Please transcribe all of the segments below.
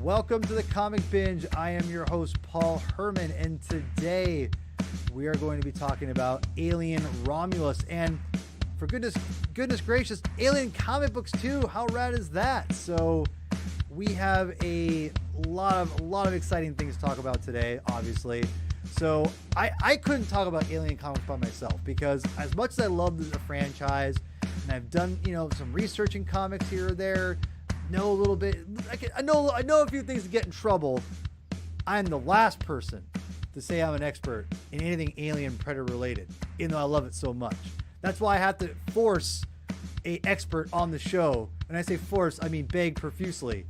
Welcome to the Comic Binge. I am your host, Paul Herman, and today we are going to be talking about Alien Romulus. And for goodness gracious, Alien comic books too. How rad is that? So we have a lot of exciting things to talk about today, obviously. So I couldn't talk about Alien comics by myself because as much as I love the franchise and I've done, some research in comics here or there, know a little bit, I know a few things to get in trouble. I'm the last person to say I'm an expert in anything Alien Predator related, even though I love it so much. That's why I have to force a expert on the show. And I say force, I mean beg profusely.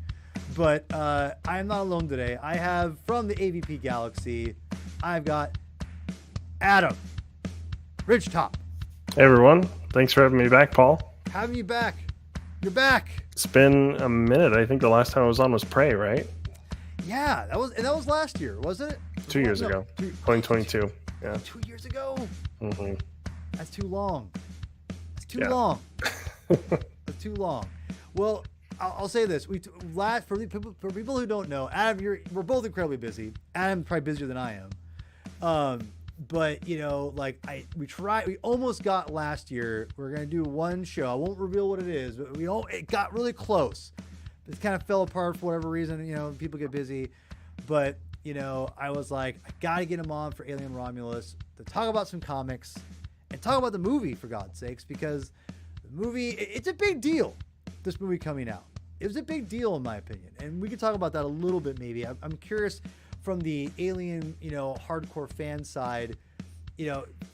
But I am not alone today. I have from the AVP Galaxy, I've got Adam Ridgetop. Hey everyone, thanks for having me back, Paul. Having you back. You're back. It's been a minute. I think the last time I was on was Prey, right? Yeah, that was last year, wasn't it? 2 years ago, 2022. Yeah. 2 years ago. Mm-hmm. That's too long. That's too long. That's too long. Well, I'll say this: for people who don't know, Adam, we're both incredibly busy. Adam's probably busier than I am. But we almost got last year. We're gonna do one show. I won't reveal what it is, but it got really close. It kind of fell apart for whatever reason. People get busy, but I was like, I gotta get him on for Alien Romulus to talk about some comics and talk about the movie, for God's sakes, because the movie, it's a big deal. This movie coming out, it was a big deal in my opinion, and we could talk about that a little bit. Maybe I'm curious from the Alien, hardcore fan side,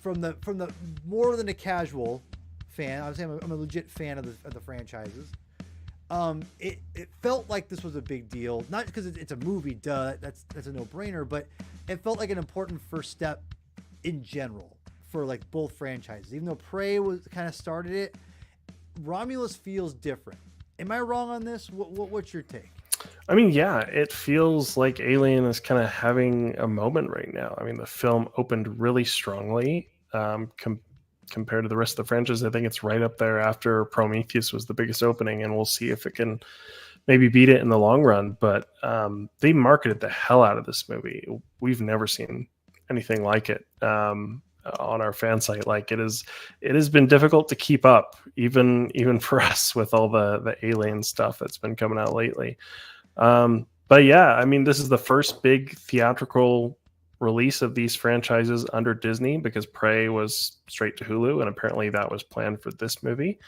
from the more than a casual fan. Obviously, I'm a legit fan of the franchises. It felt like this was a big deal, not because it's a movie, that's a no-brainer, but it felt like an important first step in general for like both franchises. Even though Prey was kind of started it, Romulus feels different. Am I wrong on this? What's your take? I mean, yeah, it feels like Alien is kind of having a moment right now. I mean, the film opened really strongly compared to the rest of the franchise. I think it's right up there after Prometheus was the biggest opening, and we'll see if it can maybe beat it in the long run. But they marketed the hell out of this movie. We've never seen anything like it on our fan site. Like it has been difficult to keep up, even for us, with all the Alien stuff that's been coming out lately. But yeah, I mean, this is the first big theatrical release of these franchises under Disney, because Prey was straight to Hulu, and apparently that was planned for this movie.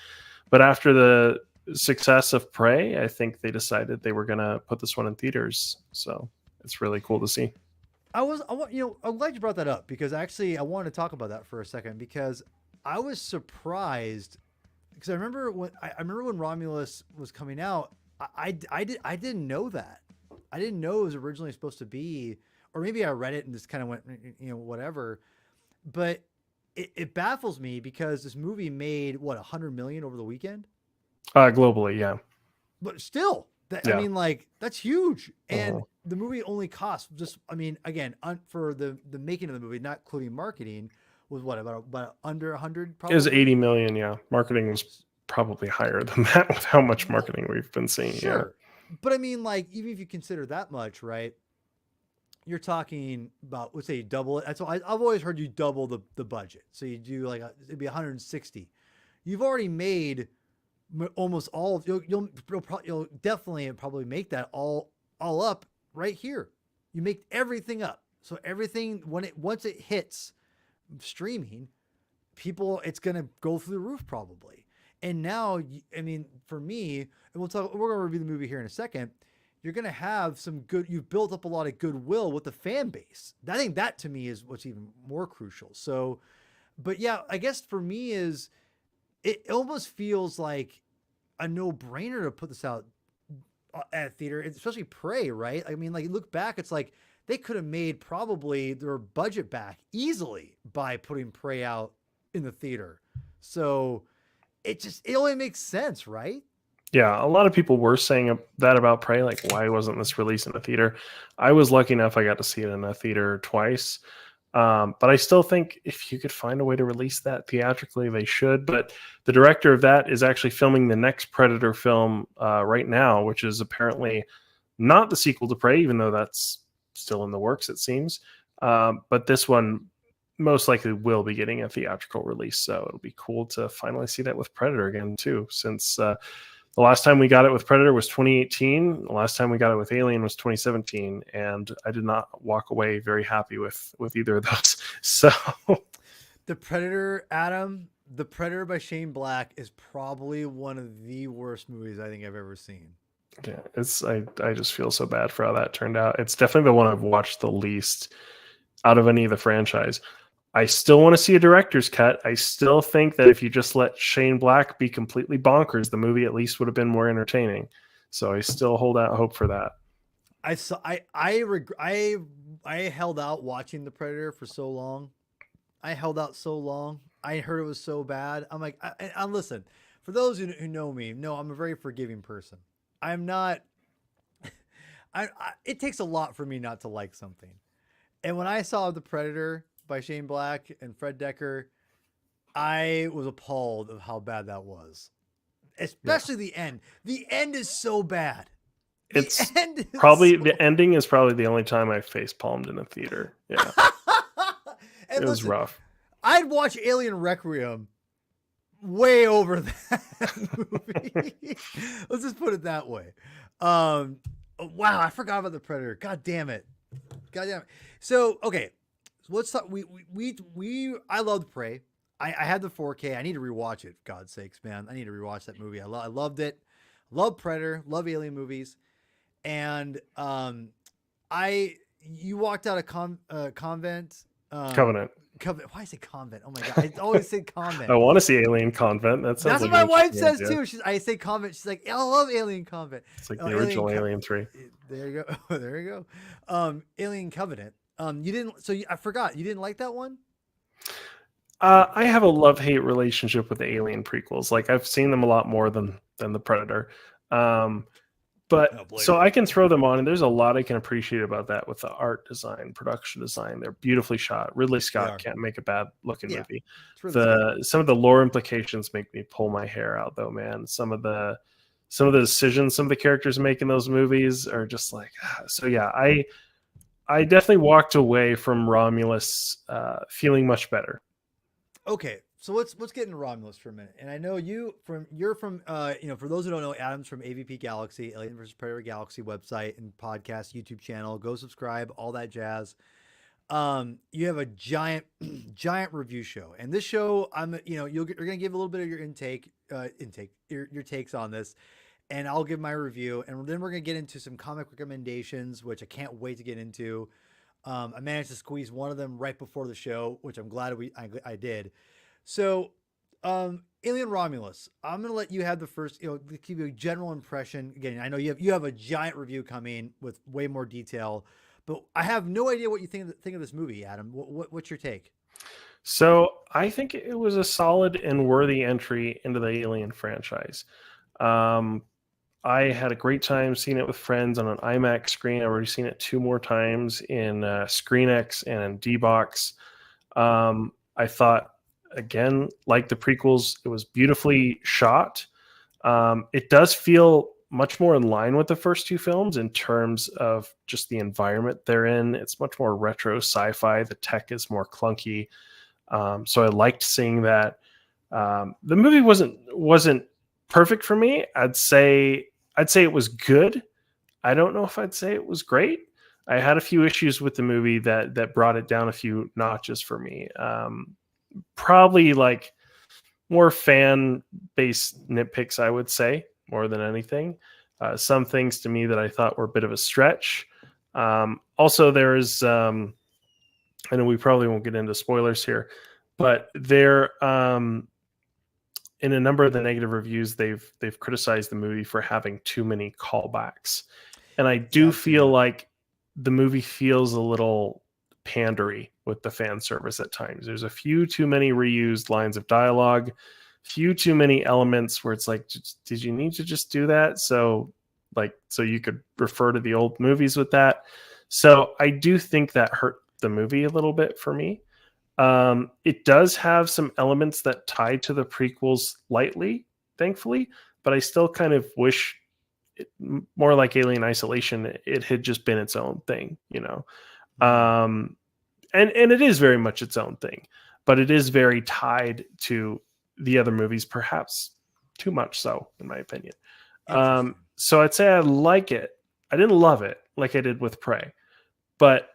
But after the success of Prey, I think they decided they were going to put this one in theaters. So it's really cool to see. I'm glad you brought that up, because actually I wanted to talk about that for a second, because I was surprised, because I remember when Romulus was coming out, I didn't know that. I didn't know it was originally supposed to be, or maybe I read it and just kind of went, whatever. But it baffles me, because this movie made what, 100 million over the weekend? Globally, yeah. But still, I mean, like, that's huge. And the movie only cost again, for the making of the movie, not including marketing, was what, about under 100? Probably? It was 80 million. Yeah, marketing was probably higher than that with how much marketing we've been seeing. Sure. Yeah. But I mean, like, even if you consider that much, right? You're talking about, let's say you double it. That's what I've always heard, you double the budget. So you do it'd be 160. You've already made almost all of, you'll definitely probably make that all up right here. You make everything up. So everything, once it hits streaming, it's going to go through the roof probably. And now, I mean, for me, and we're going to review the movie here in a second, you're going to have you've built up a lot of goodwill with the fan base. I think that to me is what's even more crucial. So, but yeah, I guess for me it almost feels like a no-brainer to put this out at theater, especially Prey, right? I mean, like, look back, it's like they could have made probably their budget back easily by putting Prey out in the theater. So it only makes sense, right? Yeah, a lot of people were saying that about Prey, like, why wasn't this released in a theater? I was lucky enough, I got to see it in a theater twice. But I still think if you could find a way to release that theatrically, they should. But the director of that is actually filming the next Predator film right now, which is apparently Not the sequel to Prey, even though that's still in the works, it seems. But this one most likely will be getting a theatrical release, so it'll be cool to finally see that with Predator again too, since the last time we got it with Predator was 2018. The last time we got it with Alien was 2017, and I did not walk away very happy with either of those. So The Predator, Adam, The Predator by Shane Black is probably one of the worst movies I think I've ever seen. yeah, I just feel so bad for how that turned out. It's definitely the one I've watched the least out of any of the franchise. I still want to see a director's cut. I still think that if you just let Shane Black be completely bonkers, the movie at least would have been more entertaining. So I still hold out hope for that. I held out watching The Predator for so long. I held out so long. I heard it was so bad. I'm like, listen, for those who know me, no, I'm a very forgiving person. I'm not, it takes a lot for me not to like something. And when I saw The Predator by Shane Black and Fred Decker, I was appalled of how bad that was. Especially the end. The end is so bad. The ending is probably the only time I face palmed in a theater. Yeah. It was rough. I'd watch Alien Requiem way over that movie. Let's just put it that way. Wow, I forgot about The Predator. God damn it. So, okay. So let's talk. I loved Prey. I had the 4K. I need to rewatch it. For God's sakes, man. I need to rewatch that movie. I loved it. Love Predator. Love Alien movies. And you walked out of Convent. Covenant. Why I say Convent? Oh my god! I always say Convent. I want to see Alien Convent. That's what my wife says too. I say Convent. She's like, I love Alien Convent. It's like the original Alien 3. There you go. There you go. Alien Covenant. You didn't. So I forgot. You didn't like that one? I have a love-hate relationship with the Alien prequels. Like, I've seen them a lot more than the Predator. But so I can throw them on, and there's a lot I can appreciate about that with the art design, production design. They're beautifully shot. Ridley Scott can't make a bad looking movie. Some of the lore implications make me pull my hair out, though, man. Some of the decisions some of the characters make in those movies are just like, so yeah, I definitely walked away from Romulus feeling much better. Okay, so let's get into Romulus for a minute. And I know you're from for those who don't know, Adam's from AVP Galaxy, Alien vs. Predator Galaxy website and podcast, YouTube channel. Go subscribe, all that jazz. You have a giant review show, and this show, you're gonna give a little bit of your takes on this, and I'll give my review, and then we're gonna get into some comic recommendations, which I can't wait to get into. I managed to squeeze one of them right before the show, which I'm glad I did. So, Alien Romulus, I'm going to let you have the first, give you a general impression. Again, I know you have a giant review coming with way more detail, but I have no idea what you think of this movie, Adam. What's your take? So I think it was a solid and worthy entry into the Alien franchise. I had a great time seeing it with friends on an IMAX screen. I've already seen it 2 more times in ScreenX and in D-Box. I thought, again, like the prequels, it was beautifully shot. It does feel much more in line with the first 2 films in terms of just the environment they're in. It's much more retro sci-fi. The tech is more clunky. So I liked seeing that. The movie wasn't perfect for me. I'd say it was good. I don't know if I'd say it was great. I had a few issues with the movie that brought it down a few notches for me. Probably like more fan-based nitpicks, I would say, more than anything. Some things to me that I thought were a bit of a stretch. Also, there's I know we probably won't get into spoilers here, but there in a number of the negative reviews, they've criticized the movie for having too many callbacks. And I do feel like the movie feels a little pandery with the fan service at times. There's a few too many reused lines of dialogue, few too many elements where it's like, did you need to just do that? So you could refer to the old movies with that. So I do think that hurt the movie a little bit for me. It does have some elements that tie to the prequels lightly, thankfully, but I still kind of wish more like Alien Isolation, it had just been its own thing, you know. Mm. And it is very much its own thing, but it is very tied to the other movies, perhaps too much so, in my opinion. Interesting. So I'd say I like it. I didn't love it like I did with Prey, but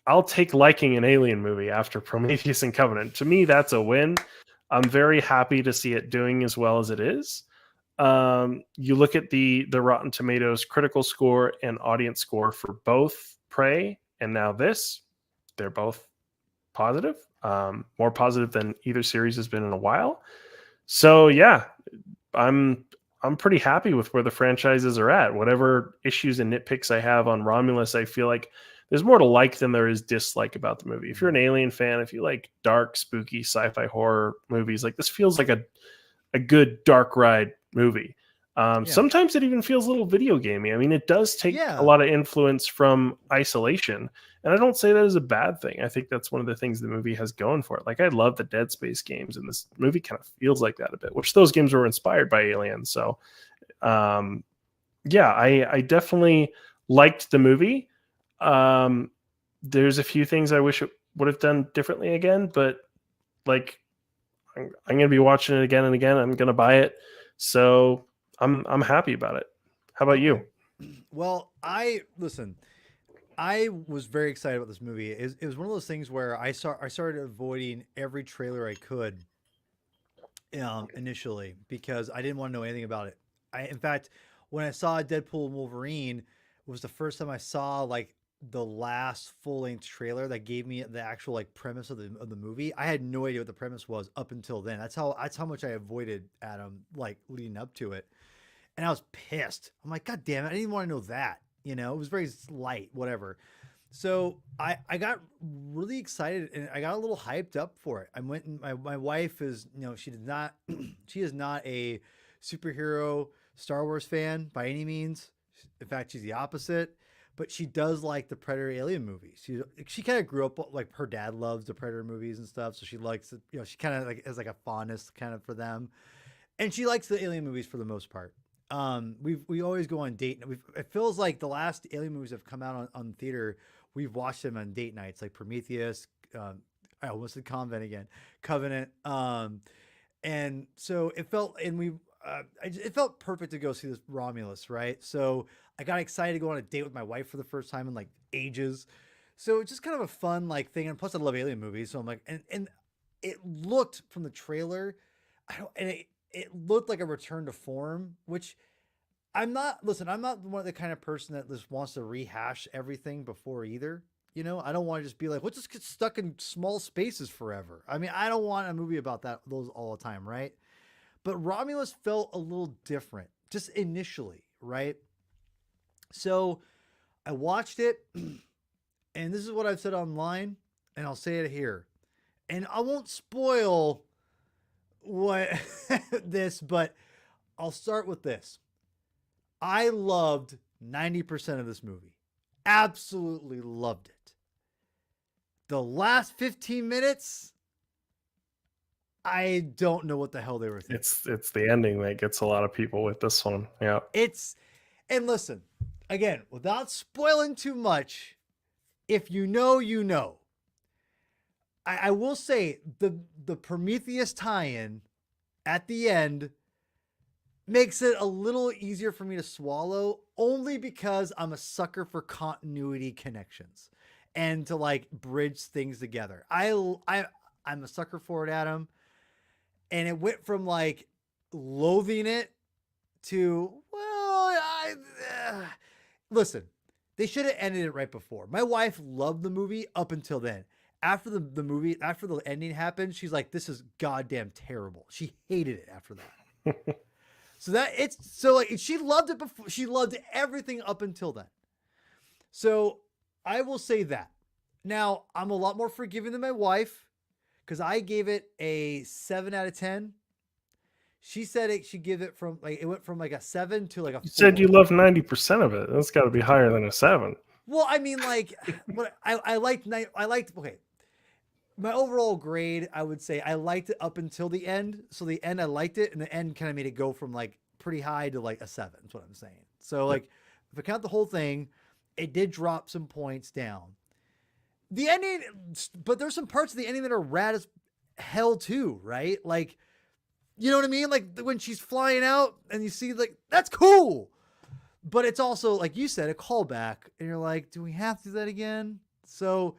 I'll take liking an Alien movie after Prometheus and Covenant. To me, that's a win. I'm very happy to see it doing as well as it is. You look at the Rotten Tomatoes critical score and audience score for both Prey and now this, they're both positive, more positive than either series has been in a while. So yeah, I'm pretty happy with where the franchises are at. Whatever issues and nitpicks I have on Romulus, I feel like there's more to like than there is dislike about the movie. If you're an Alien fan, if you like dark, spooky sci-fi horror movies, like this feels like a good dark ride movie. Yeah. Sometimes it even feels a little video gamey. I mean, it does take a lot of influence from Isolation, and I don't say that as a bad thing. I think that's one of the things the movie has going for it. Like, I love the Dead Space games, and this movie kind of feels like that a bit, which those games were inspired by Alien. So, yeah, I definitely liked the movie. There's a few things I wish it would have done differently again, but like, I'm going to be watching it again and again. I'm going to buy it. So I'm happy about it. How about you? Well, I was very excited about this movie. It was one of those things where I started avoiding every trailer I could initially because I didn't want to know anything about it. In fact, when I saw Deadpool and Wolverine, it was the first time I saw like the last full length trailer that gave me the actual like premise of the movie. I had no idea what the premise was up until then. That's how much I avoided Adam like leading up to it. And I was pissed. I'm like, God damn it, I didn't want to know that. You know, it was very light, whatever. So I got really excited and I got a little hyped up for it. I went and my wife is, she did not she is not a superhero Star Wars fan by any means. In fact, she's the opposite. But she does like the Predator Alien movies. She kind of grew up like her dad loves the Predator movies and stuff, so she likes it. She kind of like has like a fondness kind of for them, and she likes the Alien movies for the most part. We always go on date. It feels like the last Alien movies have come out on theater. We've watched them on date nights, like Prometheus. I almost said Convent again, Covenant. And so it felt, and it felt perfect to go see this Romulus, right? So I got excited to go on a date with my wife for the first time in like ages. So it's just kind of a fun like thing. And plus I love Alien movies. So I'm like, and it looked from the trailer, it looked like a return to form, which I'm not one of the kind of person that just wants to rehash everything before either. I don't want to just be like, let's just get stuck in small spaces forever. I mean, I don't want a movie about those all the time, right? But Romulus felt a little different just initially, right? So I watched it, and this is what I've said online, and I'll say it here. And I won't spoil what this, but I'll start with this. I loved 90% of this movie. Absolutely loved it. The last 15 minutes, I don't know what the hell they were thinking. It's the ending that gets a lot of people with this one. Yeah. And listen, again, without spoiling too much, if you know, you know. I will say the Prometheus tie-in at the end makes it a little easier for me to swallow, only because I'm a sucker for continuity connections and to like bridge things together. I'm a sucker for it, Adam. And it went from like loathing it to, well, listen, they should have ended it right before. My wife loved the movie up until then. After after the ending happened, she's like, this is goddamn terrible. She hated it after that. She loved it before. She loved everything up until then. So I will say that. Now, I'm a lot more forgiving than my wife because I gave it a 7 out of 10. She said she'd give it it went from like a 7 to like a 4. You said you love 90% of it. That's got to be higher than a 7. Well, I mean, like, okay. My overall grade, I would say I liked it up until the end. So the end, I liked it, and the end kind of made it go from like pretty high to like a 7. That's what I'm saying. So like, if I count the whole thing, it did drop some points down. The ending, but there's some parts of the ending that are rad as hell too, right? Like, you know what I mean? Like when she's flying out and you see like, that's cool. But it's also, like you said, a callback. And you're like, do we have to do that again? So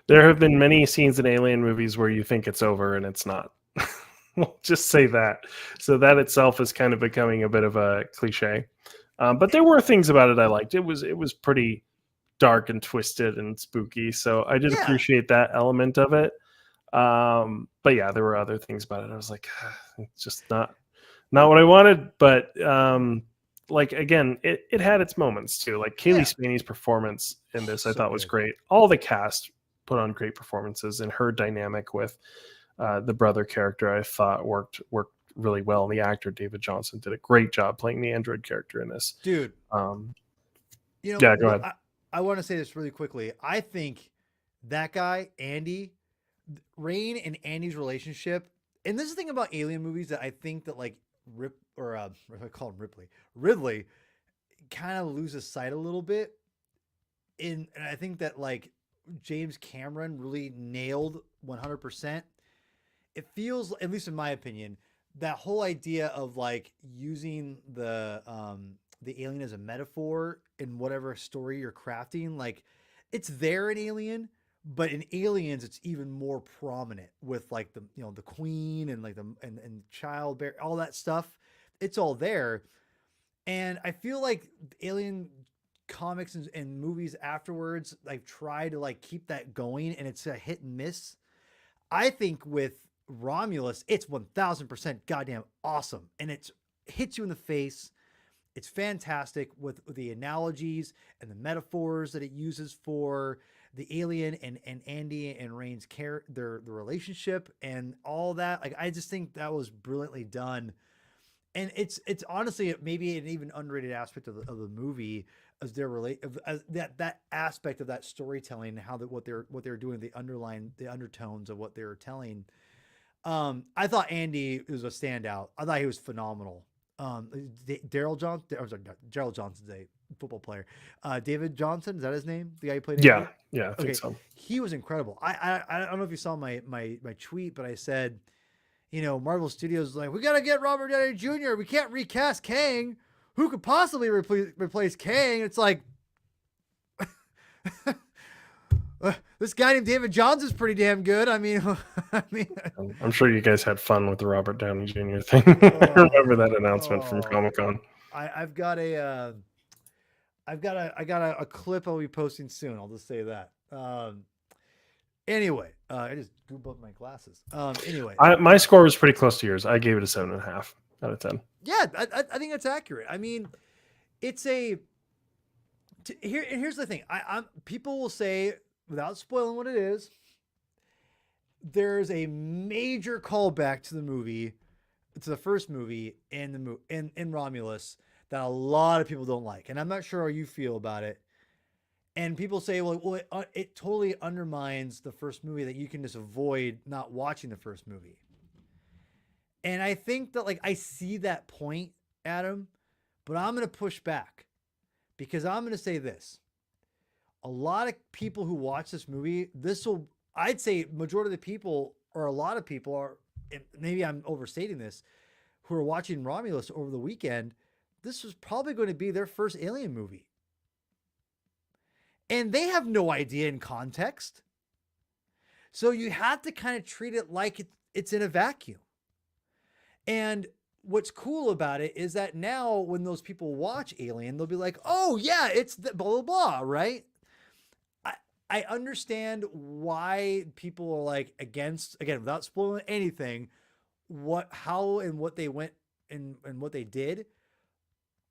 there have been many scenes in Alien movies where you think it's over and it's not. We'll just say that. So that itself is kind of becoming a bit of a cliche. But there were things about it I liked. It was pretty dark and twisted and spooky. So I did appreciate that element of it. But yeah, there were other things about it. I was like, it's just not what I wanted. But like again, it had its moments too. Like Kaylee Spaney's performance in this, I thought was great. All the cast put on great performances, and her dynamic with the brother character, I thought worked really well. And the actor David Johnson did a great job playing the android character in this. Dude, you know, yeah, go ahead. I want to say this really quickly. I think that guy, Andy, Rain and Andy's relationship, and this is the thing about alien movies that I think that like I call him Ridley kind of loses sight a little bit. And I think that like James Cameron really nailed 100%. It feels, at least in my opinion, that whole idea of like using the alien as a metaphor in whatever story you're crafting, like it's there in Alien, but in Aliens it's even more prominent with like the, you know, the queen and like the and childbearing, all that stuff. It's all there. And I feel like Alien comics and movies afterwards like try to like keep that going, and it's a hit and miss. I think with Romulus, it's 1000% goddamn awesome, and it hits you in the face. It's fantastic with the analogies and the metaphors that it uses for the alien and Andy and Rain's their relationship and all that. Like, I just think that was brilliantly done. And it's honestly maybe an even underrated aspect of the movie as that aspect of that storytelling and how what they're doing, the undertones of what they were telling. I thought Andy was a standout. I thought he was phenomenal. Gerald Johnson's a football player. David Johnson, is that his name? The guy who played Andy? Yeah, I think so. He was incredible. I don't know if you saw my tweet, but I said, you know, Marvel Studios is like, we got to get Robert Downey Jr. We can't recast Kang. Who could possibly replace Kang? It's like, this guy named David Johnson's pretty damn good. I mean, I'm sure you guys had fun with the Robert Downey Jr. thing. I remember that announcement from Comic-Con. I got a clip I'll be posting soon. I'll just say that. Anyway, I just googled up my glasses. Anyway, my score was pretty close to yours. I gave it a 7.5 out of 10. Yeah, I think that's accurate. I mean, it's here's the thing. People will say, without spoiling what it is, there's a major callback to the movie, to the first movie in Romulus that a lot of people don't like, and I'm not sure how you feel about it. And people say, well, it totally undermines the first movie, that you can just avoid not watching the first movie. And I think that, like, I see that point, Adam, but I'm going to push back, because I'm going to say this. A lot of people who watch this movie, I'd say majority of the people, or a lot of people are, maybe I'm overstating this, who are watching Romulus over the weekend, this was probably going to be their first Alien movie. And they have no idea in context. So you have to kind of treat it like it's in a vacuum. And what's cool about it is that now when those people watch Alien, they'll be like, oh yeah, it's the blah, blah, blah, right? I understand why people are like against, again, without spoiling anything, how and what they went and what they did.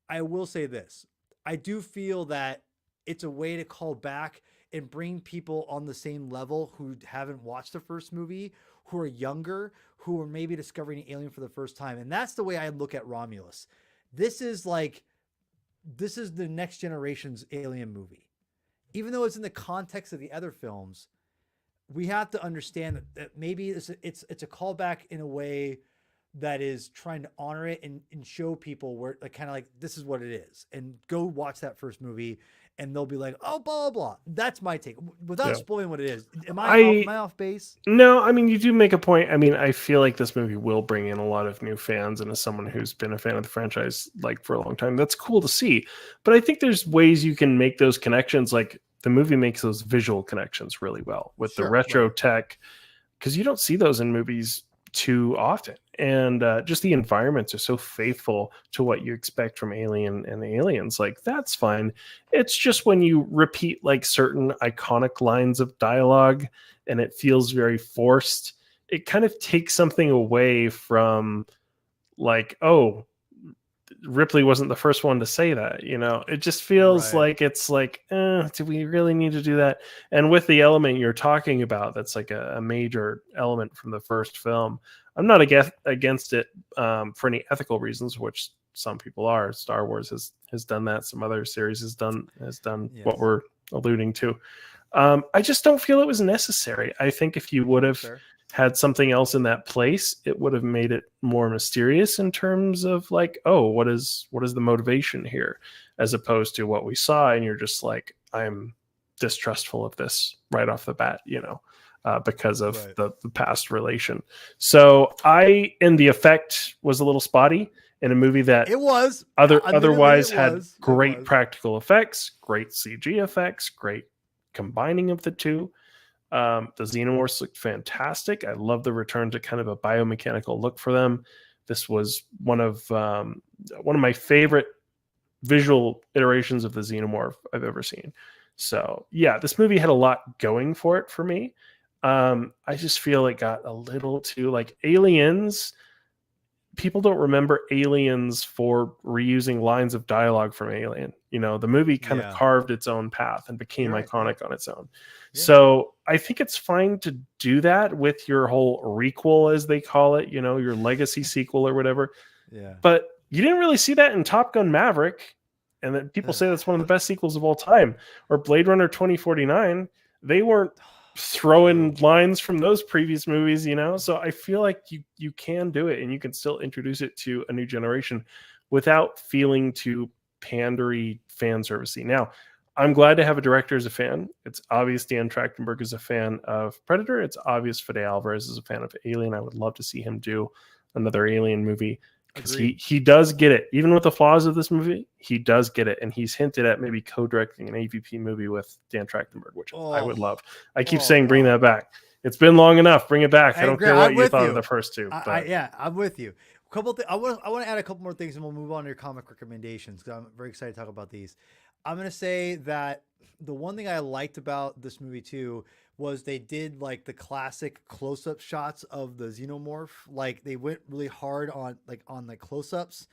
I will say this. I do feel that it's a way to call back and bring people on the same level who haven't watched the first movie, who are younger, who are maybe discovering Alien for the first time. And that's the way I look at Romulus. This is the next generation's Alien movie. Even though it's in the context of the other films, we have to understand that maybe it's a callback in a way that is trying to honor it and show people where like kind of like this is what it is, and go watch that first movie and they'll be like, oh, blah blah blah. That's my take without Yeah. spoiling what it is. I Am I off base? No, I mean, you do make a point. I mean, I feel like this movie will bring in a lot of new fans, and as someone who's been a fan of the franchise like for a long time, that's cool to see. But I think there's ways you can make those connections. Like the movie makes those visual connections really well with the Sure, retro right. tech, because you don't see those in movies too often. And just the environments are so faithful to what you expect from Alien and Aliens. Like that's fine. It's just when you repeat like certain iconic lines of dialogue and it feels very forced, it kind of takes something away from like, oh, Ripley wasn't the first one to say that, you know. It just feels Right. like it's like, do we really need to do that? And with the element you're talking about, that's like a major element from the first film. I'm not against it for any ethical reasons, which some people are. Star Wars has done that. Some other series has done what Yes. we're alluding to. I just don't feel it was necessary. I think if you would That's have fair. had something else in that place, it would have made it more mysterious in terms of like, oh, what is the motivation here, as opposed to what we saw, and you're just like, I'm distrustful of this right off the bat, you know, because of Right. the past relation. So and the effect was a little spotty in a movie that It was. Admittedly, otherwise it had was. It great was. practical effects, great CG effects, great combining of the two. The Xenomorphs looked fantastic. I love the return to kind of a biomechanical look for them. This was one of my favorite visual iterations of the Xenomorph I've ever seen. So yeah, this movie had a lot going for it for me. I just feel it got a little too like Aliens. People don't remember Aliens for reusing lines of dialogue from Alien. You know, the movie kind of Yeah. carved its own path and became You're right. Yeah. iconic on its own. Yeah. So I think it's fine to do that with your whole requel, as they call it, you know, your legacy sequel or whatever. Yeah. But you didn't really see that in Top Gun Maverick. And that people say that's one of the best sequels of all time. Or Blade Runner 2049. They weren't throwing lines from those previous movies, you know. So I feel like you can do it, and you can still introduce it to a new generation without feeling too pandery fan servicey. Now, I'm glad to have a director as a fan. It's obvious Dan Trachtenberg is a fan of Predator. It's obvious Fede Alvarez is a fan of Alien. I would love to see him do another Alien movie, because he does get it. Even with the flaws of this movie, he does get it. And he's hinted at maybe co-directing an AVP movie with Dan Trachtenberg, which I would love. I keep saying bring that back. It's been long enough. Bring it back. I don't care what you thought of the first two. Yeah, I'm with you. A couple I want to add a couple more things, and we'll move on to your comic recommendations, because I'm very excited to talk about these. I'm going to say that the one thing I liked about this movie too was they did like the classic close-up shots of the Xenomorph. Like they went really hard on the close-ups,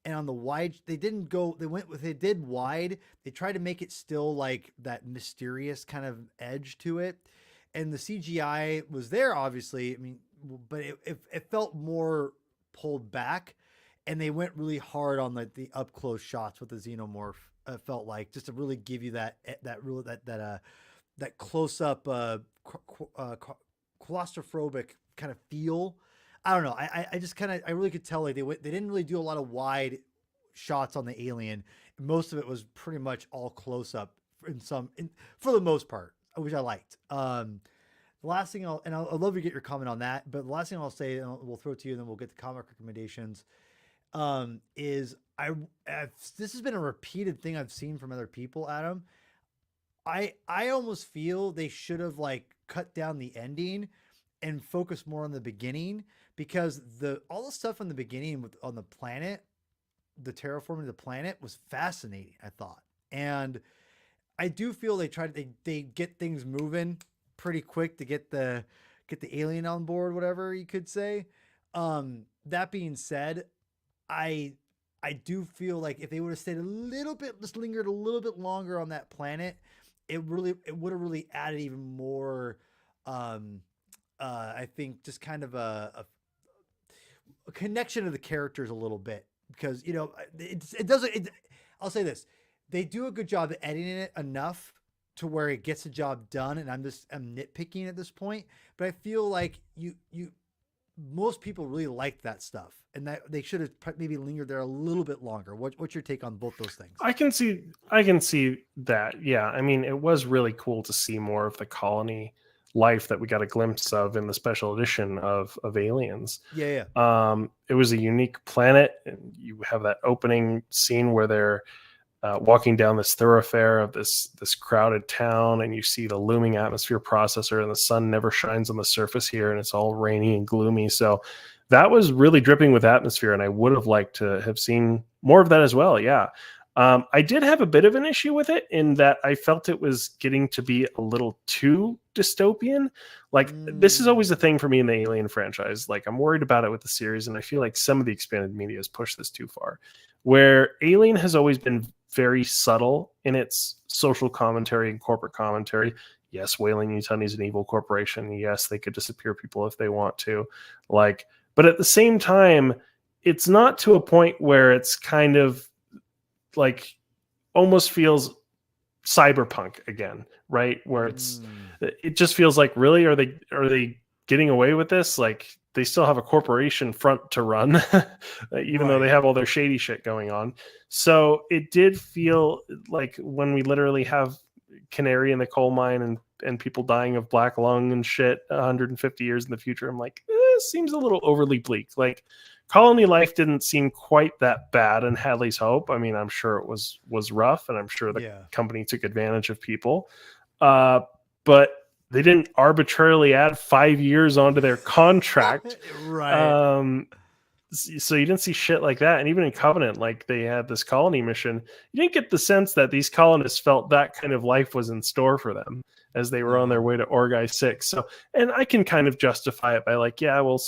and on the wide they didn't go. They did wide. They tried to make it still like that mysterious kind of edge to it, and the CGI was there obviously. I mean, but it felt more pulled back, and they went really hard on the up close shots with the Xenomorph. Felt like, just to really give you that close up claustrophobic kind of feel. I don't know. I just kind of, I really could tell like they didn't really do a lot of wide shots on the Alien. Most of it was pretty much all close up for the most part, which I liked. The last thing I'd love to get your comment on that, but the last thing I'll say, and we'll throw it to you, and then we'll get the comic recommendations. Is this has been a repeated thing I've seen from other people, Adam. I almost feel they should have like cut down the ending and focus more on the beginning, because all the stuff in the beginning on the planet, the terraforming of the planet, was fascinating, I thought. And I do feel they get things moving pretty quick to get the alien on board, whatever you could say. That being said, I do feel like if they would have stayed a little bit, just lingered a little bit longer on that planet, it would have really added even more. I think just kind of a connection to the characters a little bit, because you know it doesn't. I'll say this: they do a good job of editing it enough to where it gets the job done, and I'm nitpicking at this point, but I feel like most people really liked that stuff, and that they should have maybe lingered there a little bit longer. What's your take on both those things? I can see that. Yeah. I mean, it was really cool to see more of the colony life that we got a glimpse of in the special edition of Aliens. Yeah, yeah. It was a unique planet, and you have that opening scene where they're walking down this thoroughfare of this crowded town, and you see the looming atmosphere processor, and the sun never shines on the surface here, and it's all rainy and gloomy. So that was really dripping with atmosphere, and I would have liked to have seen more of that as well. Yeah. I did have a bit of an issue with it in that I felt it was getting to be a little too dystopian. Like, this is always a thing for me in the Alien franchise. Like, I'm worried about it with the series, and I feel like some of the expanded media has pushed this too far. Where Alien has always been very subtle in its social commentary and corporate commentary. Yes, Weyland Yutani is an evil corporation. Yes, they could disappear people if they want to. Like, but at the same time, it's not to a point where it's kind of like almost feels cyberpunk again, right? Where it just feels like, really, are they getting away with this? Like, they still have a corporation front to run, even though they have all their shady shit going on. So it did feel like when we literally have canary in the coal mine and people dying of black lung and shit 150 years in the future, I'm like, this seems a little overly bleak. Like, colony life didn't seem quite that bad in Hadley's Hope. I mean, I'm sure it was rough, and I'm sure the company took advantage of people. But they didn't arbitrarily add 5 years onto their contract. Right. So you didn't see shit like that. And even in Covenant, like, they had this colony mission. You didn't get the sense that these colonists felt that kind of life was in store for them as they were on their way to Orgai 6. So, and I can kind of justify it by like, yeah, well,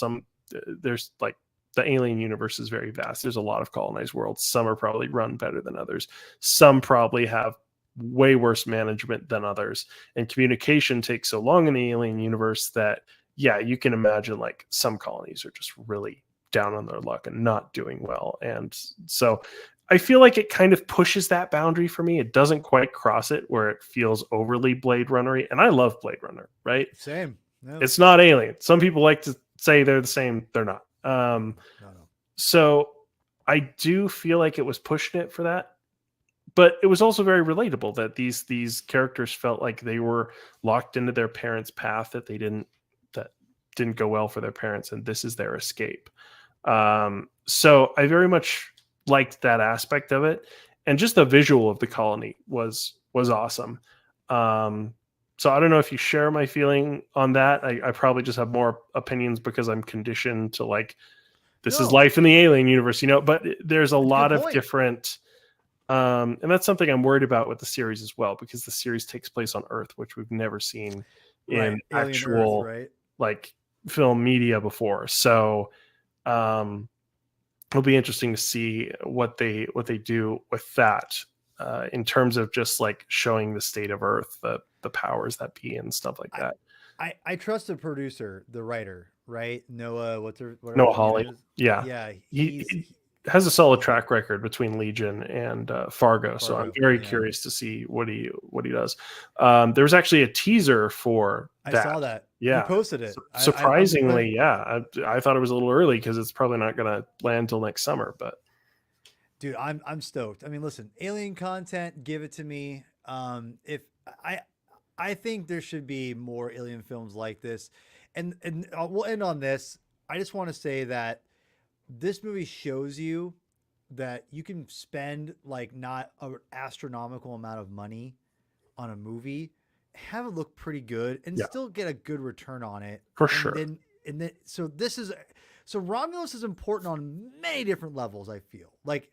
there's like, the alien universe is very vast. There's a lot of colonized worlds. Some are probably run better than others. Some probably have way worse management than others. And communication takes so long in the alien universe that, yeah, you can imagine like some colonies are just really down on their luck and not doing well. And so I feel like it kind of pushes that boundary for me. It doesn't quite cross it where it feels overly Blade Runner-y. And I love Blade Runner, right? Same. No. It's not Alien. Some people like to say they're the same. They're not. No. So I do feel like it was pushing it for that, but it was also very relatable that these characters felt like they were locked into their parents' path that didn't go well for their parents, and this is their escape. So I very much liked that aspect of it, and just the visual of the colony was awesome. So I don't know if you share my feeling on that. I probably just have more opinions because I'm conditioned to like, this is life in the alien universe, but there's a lot of different, and that's something I'm worried about with the series as well, because the series takes place on Earth, which we've never seen in actual like film media before. So it'll be interesting to see what they do with that. In terms of just like showing the state of Earth, the powers that be and stuff like that. I trust the producer, the writer, right? Noah, Noah Hawley. Yeah. Yeah. He has a solid track record between Legion and Fargo. So I'm very curious to see what he does. There was actually a teaser for that. I saw that. Yeah. You posted it. Surprisingly, I thought it was a little early because it's probably not going to land until next summer, but dude, I'm stoked. I mean, listen, alien content, give it to me. If I think there should be more alien films like this, and we'll end on this. I just want to say that this movie shows you that you can spend like not an astronomical amount of money on a movie, have it look pretty good, and still get a good return on it. For sure. So Romulus is important on many different levels. I feel like,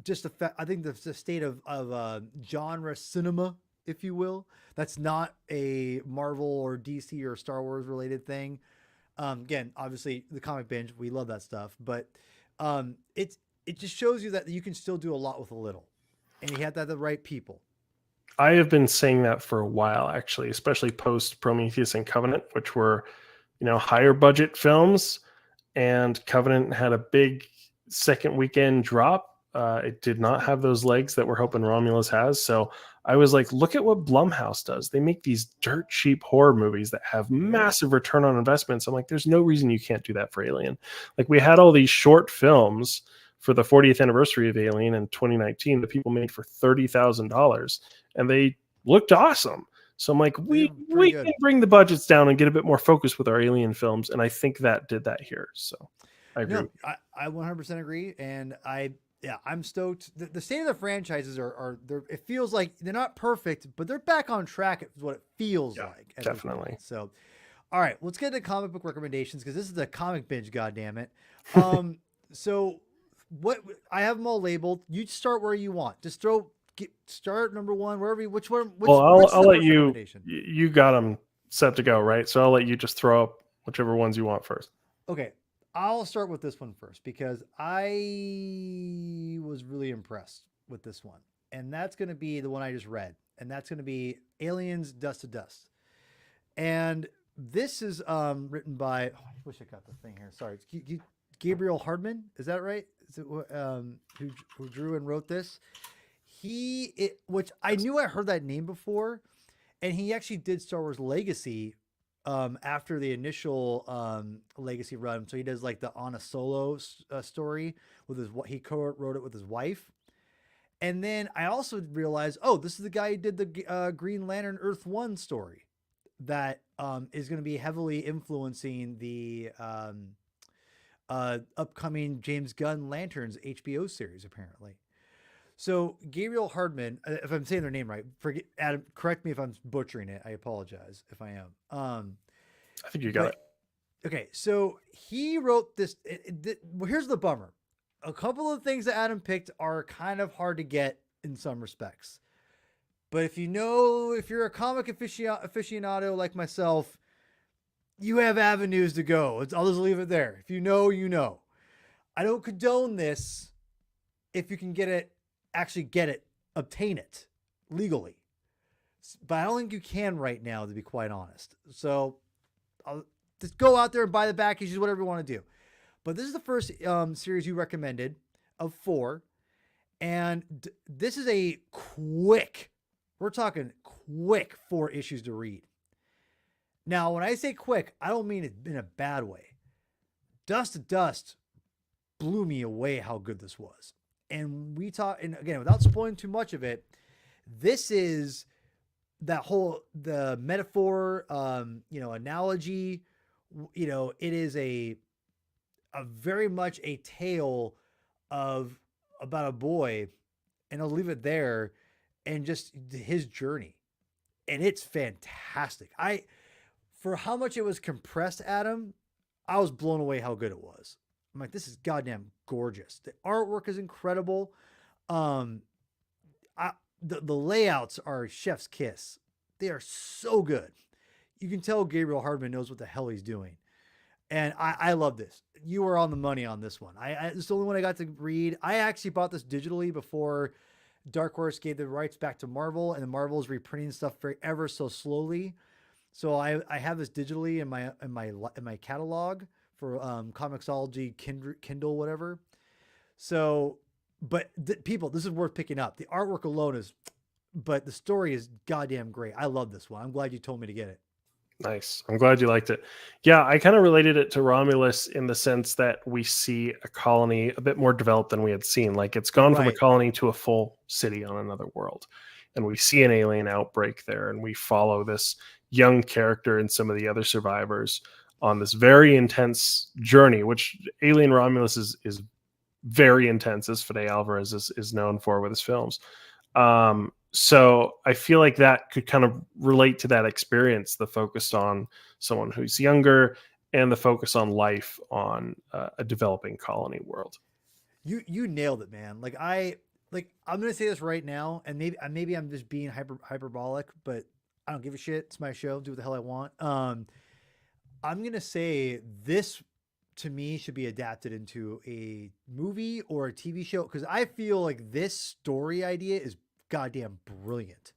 just the fact, I think the state of genre cinema, if you will, that's not a Marvel or DC or Star Wars related thing. Again, obviously the comic binge, we love that stuff, but it just shows you that you can still do a lot with a little, and you have to have the right people. I have been saying that for a while, actually, especially post Prometheus and Covenant, which were, higher budget films. And Covenant had a big second weekend drop It did not have those legs that we're hoping Romulus has. So I was like, look at what Blumhouse does. They make these dirt cheap horror movies that have massive return on investments. I'm like, there's no reason you can't do that for Alien. Like, we had all these short films for the 40th anniversary of Alien in 2019 that people made for $30,000, and they looked awesome. So I'm like, we can bring the budgets down and get a bit more focused with our Alien films, and I think that did that here. So I agree. No, I 100% agree, and I'm stoked. The state of the franchises are it feels like they're not perfect, but they're back on track. Is what it feels like. Definitely. So, all right, let's get into comic book recommendations, because this is a comic binge. God damn it. So what I have them all labeled. You start where you want. Just start number one wherever. Which one? I'll let you. You got them set to go, right? So I'll let you just throw up whichever ones you want first. Okay. I'll start with this one first, because I was really impressed with this one. And that's going to be the one I just read. And that's going to be Aliens Dust to Dust. And this is written by, I wish I got the thing here. Sorry. Gabriel Hardman. Is that right? Is it who drew and wrote this? Which I knew I heard that name before. And he actually did Star Wars Legacy after the initial Legacy run. So he does like the On a Solo story with he co-wrote it with his wife. And then I also realized, this is the guy who did the Green Lantern Earth 1 story that is going to be heavily influencing the upcoming James Gunn Lanterns HBO series, apparently. So Gabriel Hardman, if I'm saying their name right, Adam, correct me if I'm butchering it. I apologize if I am. I think you got it. Okay, so he wrote this. Well, here's the bummer. A couple of things that Adam picked are kind of hard to get in some respects. But if you're a comic aficionado like myself, you have avenues to go. I'll just leave it there. If you know, you know. I don't condone this if you can actually get it, obtain it legally. But I don't think you can right now, to be quite honest. So I'll just go out there and buy the back issues, whatever you want to do. But this is the first series you recommended of 4. And this is a we're talking quick 4 issues to read. Now, when I say quick, I don't mean it in a bad way. Dust to Dust blew me away how good this was. And and again, without spoiling too much of it, this is the metaphor, analogy, it is a very much a tale about a boy, and I'll leave it there, and just his journey. And it's fantastic. For how much it was compressed, Adam, I was blown away how good it was. I'm like, this is goddamn gorgeous. The artwork is incredible. The layouts are chef's kiss. They are so good. You can tell Gabriel Hardman knows what the hell he's doing. And I love this. You were on the money on this one. It's the only one I got to read. I actually bought this digitally before Dark Horse gave the rights back to Marvel, and Marvel is reprinting stuff ever so slowly. So I have this digitally in my catalog for Comixology, Kindle, whatever. So, but people, this is worth picking up. The artwork alone but the story is goddamn great. I love this one. I'm glad you told me to get it. Nice. I'm glad you liked it. Yeah, I kind of related it to Romulus in the sense that we see a colony a bit more developed than we had seen. Like, it's gone from a colony to a full city on another world. And we see an alien outbreak there, and we follow this young character and some of the other survivors on this very intense journey, which Alien Romulus is very intense, as Fede Alvarez is known for with his films. So I feel like that could kind of relate to that experience, the focus on someone who's younger and the focus on life on a developing colony world. You nailed it, man. I'm going to say this right now, and maybe I'm just being hyperbolic, but I don't give a shit. It's my show. Do what the hell I want. I'm going to say this, to me, should be adapted into a movie or a TV show, because I feel like this story idea is goddamn brilliant.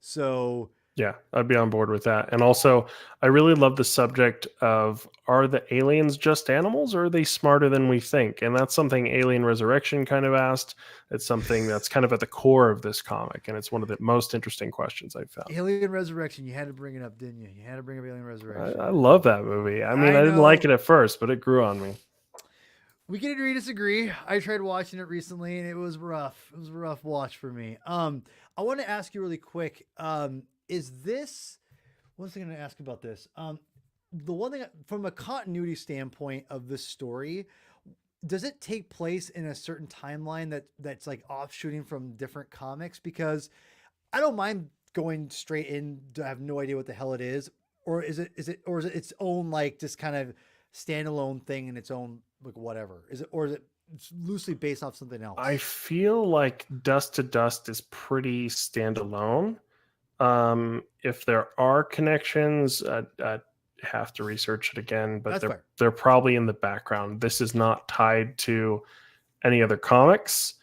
So Yeah, I'd be on board with that. And also, I really love the subject of, are the aliens just animals or are they smarter than we think? And that's something Alien Resurrection kind of asked. It's something that's kind of at the core of this comic. And it's one of the most interesting questions I've found. Alien Resurrection. You had to bring it up, didn't you? You had to bring up Alien Resurrection. I love that movie. I mean, I I didn't like know. it at first, but it grew on me. We can agree to disagree. I tried watching it recently and it was rough. It was a rough watch for me. I want to ask you really quick. Is this one thing I'm going to ask about this? The one thing from a continuity standpoint of this story, does it take place in a certain timeline that's like offshooting from different comics? Because I don't mind going straight in to have no idea what the hell it is, or is it its own like just kind of standalone thing in its own like whatever? Is it loosely based off something I else? feel like Dust to Dust is pretty standalone. If there are connections, I'd have to research it again, but That's fair. they're probably in the background. This is not tied to any other comics.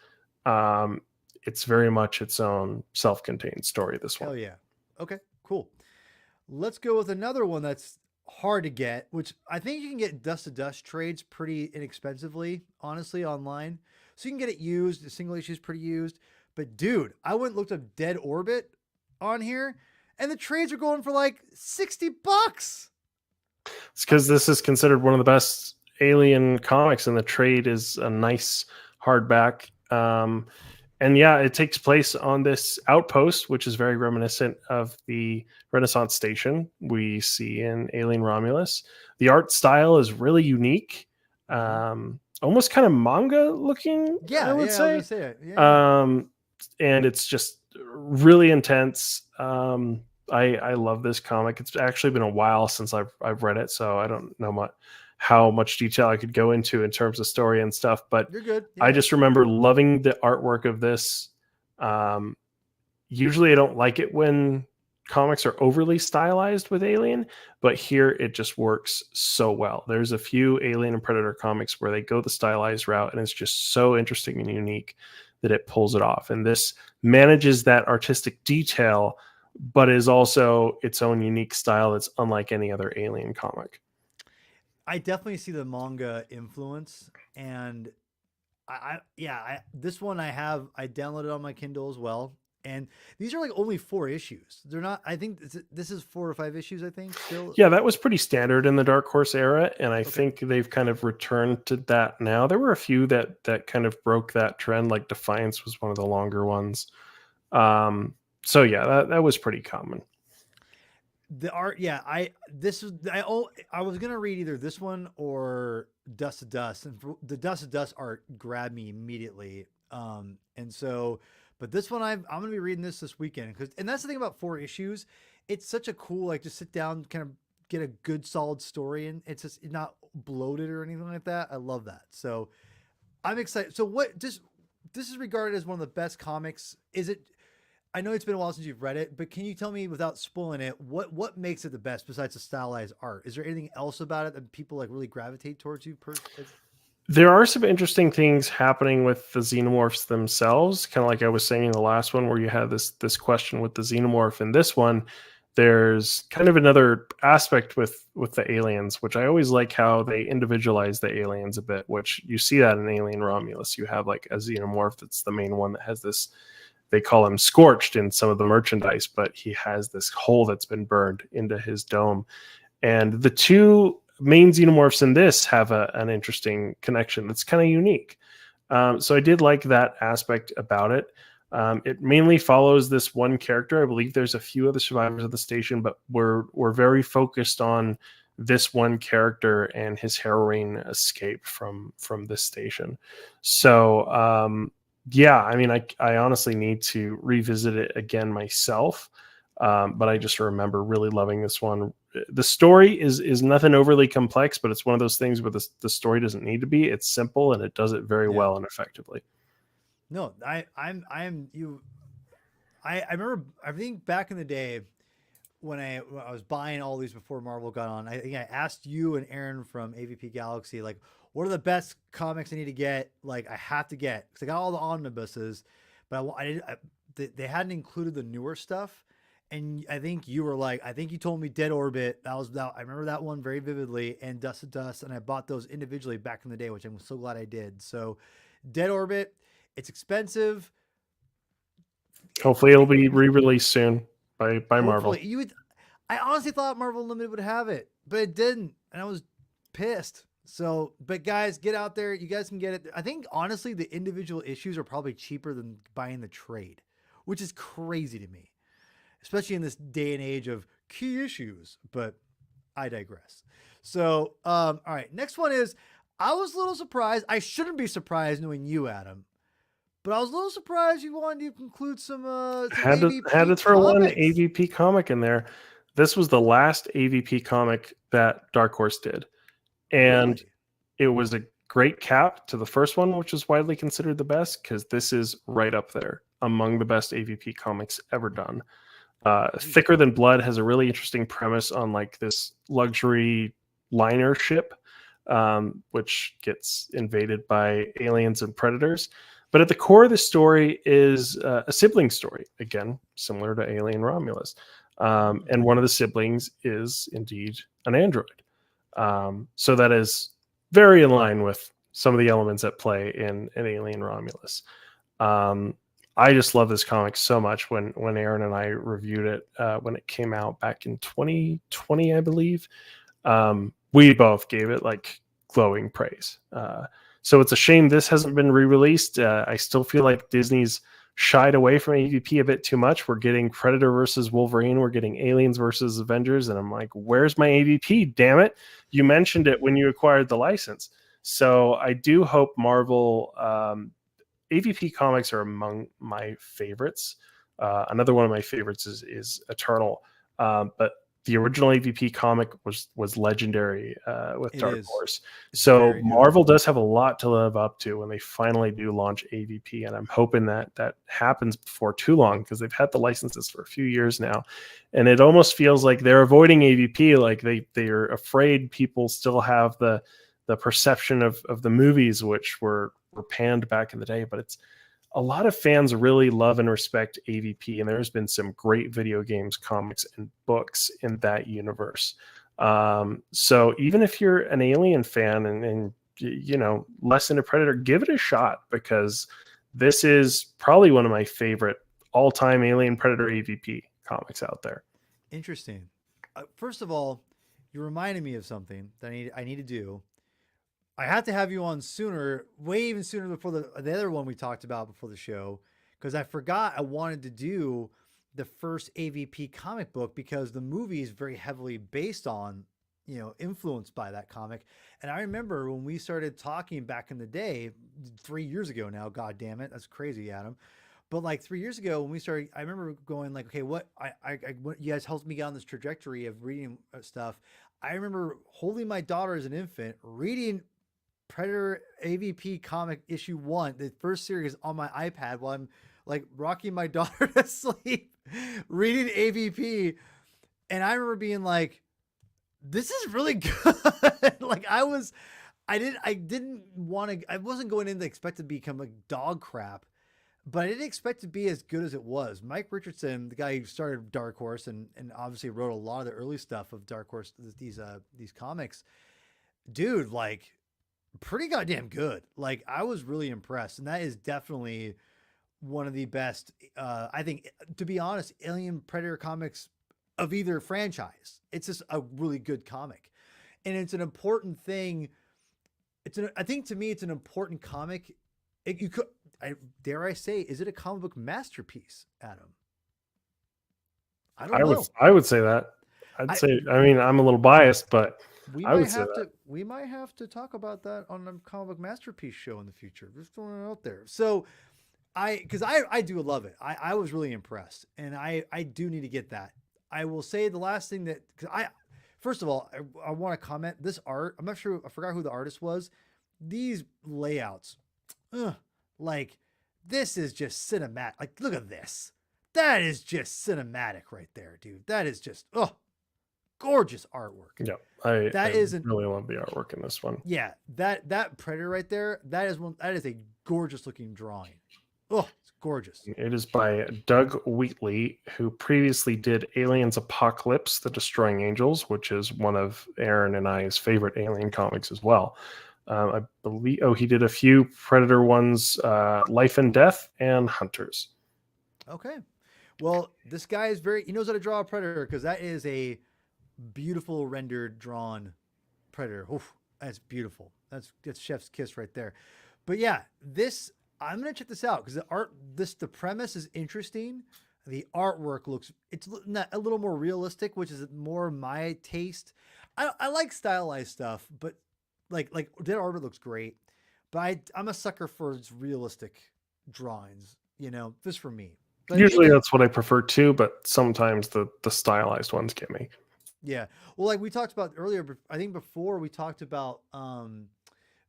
Um, it's very much its own self-contained story. This one. Hell yeah. Okay, cool. Let's go with another one that's hard to get, which I think you can get dust to dust trades pretty inexpensively, honestly, online. So you can get it used. The single issue is pretty used. But dude, I went and looked up Dead Orbit on here, and the trades are going for like $60. It's because this is considered one of the best Alien comics, and the trade is a nice hardback. And yeah, it takes place on this outpost, which is very reminiscent of the Renaissance station we see in Alien Romulus. The art style is really unique, almost kind of manga looking, Yeah, I would yeah, I was gonna say. say it. Yeah. And it's just really intense. I love this comic. It's actually been a while since I've read it, so I don't know how much detail I could go into in terms of story and stuff. But You're good. I Yeah. just remember loving the artwork of this. Usually, I don't like it when comics are overly stylized with Alien, but here it just works so well. There's a few Alien and Predator comics where they go the stylized route, and it's just so interesting and unique that it pulls it off. And this manages that artistic detail, but is also its own unique style that's unlike any other Alien comic. I definitely see the manga influence, and this one I downloaded on my Kindle as well, and these are like only 4 issues. They're not. I think this is 4 or 5 issues. I think still. Yeah, that was pretty standard in the Dark Horse era, and I Okay. think they've kind of returned to that now. There were a few that kind of broke that trend, like Defiance was one of the longer ones. So yeah, that was pretty common. The art, yeah. I was gonna read either this one or Dust to Dust, and the Dust to Dust art grabbed me immediately. And so, but this one I'm gonna be reading this weekend and that's the thing about 4 issues. It's such a cool like just sit down, kind of get a good solid story, and it's just not bloated or anything like that. I love that. So I'm excited. So this is regarded as one of the best comics. Is it? I know it's been a while since you've read it, but can you tell me without spoiling it, what makes it the best besides the stylized art? Is there anything else about it that people like really gravitate towards you? There are some interesting things happening with the xenomorphs themselves, kind of like I was saying in the last one, where you had this question with the xenomorph. In this one, there's kind of another aspect with the aliens, which I always like how they individualize the aliens a bit, which you see that in Alien Romulus. You have like a xenomorph that's the main one that has this, they call him Scorched in some of the merchandise, but he has this hole that's been burned into his dome. And the two main xenomorphs in this have an interesting connection that's kind of unique. So I did like that aspect about it. It mainly follows this one character. I believe there's a few other survivors of the station, but we're very focused on this one character and his harrowing escape from this station. So yeah, I mean, I honestly need to revisit it again myself, but I just remember really loving this one. The story is nothing overly complex, but it's one of those things where the story doesn't need to be. It's simple and it does it very well and effectively. No, I'm you. I remember. I think back in the day when I was buying all these before Marvel got on. I think I asked you and Aaron from AVP Galaxy like, what are the best comics I need to get? Like I have to get because I got all the omnibuses, but they hadn't included the newer stuff. and I think you were like, I think you told me Dead Orbit. That was that. I remember that one very vividly, and Dust to Dust, and I bought those individually back in the day, which I'm so glad I did. So, Dead Orbit, it's expensive. Hopefully, it'll be re-released soon by Marvel. Hopefully, you would. I honestly thought Marvel Unlimited would have it, but it didn't, and I was pissed. So, but guys, get out there. You guys can get it. I think honestly, the individual issues are probably cheaper than buying the trade, which is crazy to me, especially in this day and age of key issues. But I digress. So, all right, next one is I was a little surprised. I shouldn't be surprised knowing you, Adam, but I was a little surprised you wanted to include some Had to throw one comics. AVP comic in there. This was the last AVP comic that Dark Horse did, and Really? it was a great cap to the first one, which is widely considered the best, because this is right up there among the best AVP comics ever done. Thicker Than Blood has a really interesting premise on like this luxury liner ship, which gets invaded by aliens and predators. But at the core of the story is a sibling story, again, similar to Alien Romulus. And one of the siblings is indeed an android. So that is very in line with some of the elements at play in Alien Romulus. I just love this comic so much. When Aaron and I reviewed it when it came out back in 2020, I believe, we both gave it like glowing praise. So it's a shame this hasn't been re-released. I still feel like Disney's shied away from AVP a bit too much. We're getting Predator versus Wolverine. We're getting Aliens versus Avengers. And I'm like, where's my AVP? Damn it. You mentioned it when you acquired the license. So I do hope Marvel... AVP comics are among my favorites. Another one of my favorites is Eternal. But the original AVP comic was legendary with Dark Horse. So Marvel does have a lot to live up to when they finally do launch AVP, and I'm hoping that happens before too long, because they've had the licenses for a few years now, and it almost feels like they're avoiding AVP, like they're afraid people still have the perception of the movies, which were panned back in the day. But it's a lot of fans really love and respect AVP, and there's been some great video games, comics, and books in that universe. So even if you're an Alien fan and you know, less into Predator, give it a shot, because this is probably one of my favorite all-time Alien Predator AVP comics out there. Interesting. First of all, you reminded me of something that I need to do. I had to have you on sooner, way even sooner before the other one we talked about before the show, because I forgot I wanted to do the first AVP comic book, because the movie is very heavily based on, you know, influenced by that comic. And I remember when we started talking back in the day, 3 years ago now, God damn it, that's crazy, Adam. But like 3 years ago when we started, I remember going like, okay, what you guys helped me get on this trajectory of reading stuff. I remember holding my daughter as an infant, reading Predator AVP comic issue 1, the first series, on my iPad while I'm like rocking my daughter to sleep, reading AVP. And I remember being like, this is really good. Like I wasn't going in to expect to become like dog crap, but I didn't expect to be as good as it was. Mike Richardson, the guy who started Dark Horse and obviously wrote a lot of the early stuff of Dark Horse, these comics, dude, like, pretty goddamn good. Like I was really impressed, and that is definitely one of the best. I think, to be honest, Alien Predator comics of either franchise. It's just a really good comic, and it's an important thing. I think to me, it's an important comic. Dare I say, is it a comic book masterpiece, Adam? I don't know. I would say that. I'd say. I mean, I'm a little biased, but we might have to talk about that on a comic book masterpiece show in the future. Just throwing it out there. So because I do love it. I was really impressed, and I do need to get that. I will say the last thing that, because first of all, I want to comment this art. I'm not sure. I forgot who the artist was. These layouts, like this is just cinematic. Like look at this. That is just cinematic right there, dude. That is just gorgeous artwork. Yeah, I really love the artwork in this one. Yeah, that Predator right there, that is a gorgeous looking drawing. Oh, it's gorgeous. It is by Doug Wheatley, who previously did Aliens Apocalypse, The Destroying Angels, which is one of Aaron and I's favorite Alien comics as well. I believe, he did a few Predator ones, Life and Death and Hunters. Okay. Well, this guy is he knows how to draw a Predator because that is a beautiful rendered drawn Predator. Oof, that's beautiful. That's chef's kiss right there. But yeah, I'm gonna check this out because the premise is interesting. The artwork it's a little more realistic, which is more my taste. I like stylized stuff, but like Dead Arbor looks great. But I'm a sucker for realistic drawings, just for me. But usually that's what I prefer too, but sometimes the stylized ones get me. Yeah. Well, like we talked about earlier, I think before we talked about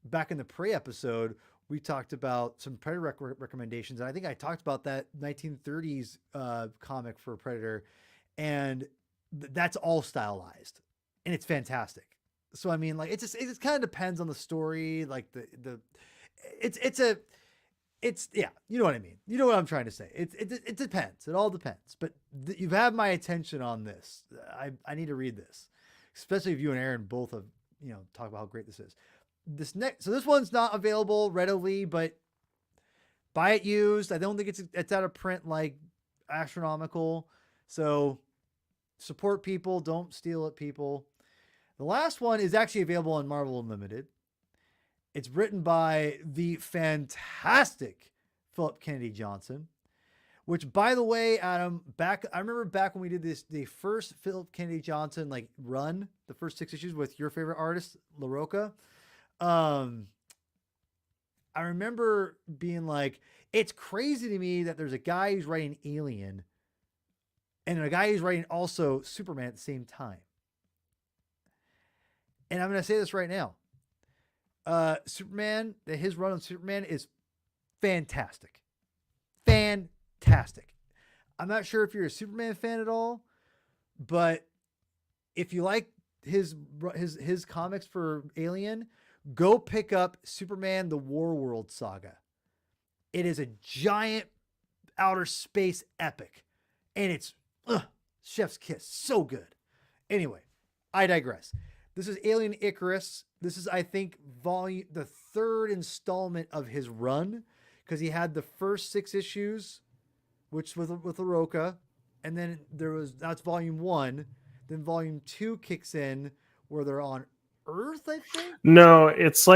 back in the Prey episode, we talked about some Predator recommendations. And I think I talked about that 1930s comic for Predator, and that's all stylized and it's fantastic. So, I mean, like, it just kind of depends on the story. Like yeah, you know what I mean? You know what I'm trying to say? It depends. It all depends. But you've had my attention on this. I need to read this, especially if you and Aaron both have, talk about how great this is. So this one's not available readily, but buy it used. I don't think it's out of print like astronomical. So support people. Don't steal it, people. The last one is actually available on Marvel Unlimited. It's written by the fantastic Philip Kennedy Johnson, which, by the way, Adam, I remember back when we did the first Philip Kennedy Johnson run, the first 6 issues with your favorite artist, LaRocca. I remember being like, it's crazy to me that there's a guy who's writing Alien and a guy who's writing also Superman at the same time. And I'm going to say this right now. Superman, his run on Superman is fantastic. Fantastic. I'm not sure if you're a Superman fan at all, but if you like his comics for Alien, go pick up Superman the Warworld Saga. It is a giant outer space epic, and it's chef's kiss. So good. Anyway, I digress. This is Alien Icarus. This is, I think, the third installment of his run, because he had the first 6 issues, which with LaRocca, and then that's volume 1. Then volume 2 kicks in where they're on Earth, I think. No, it's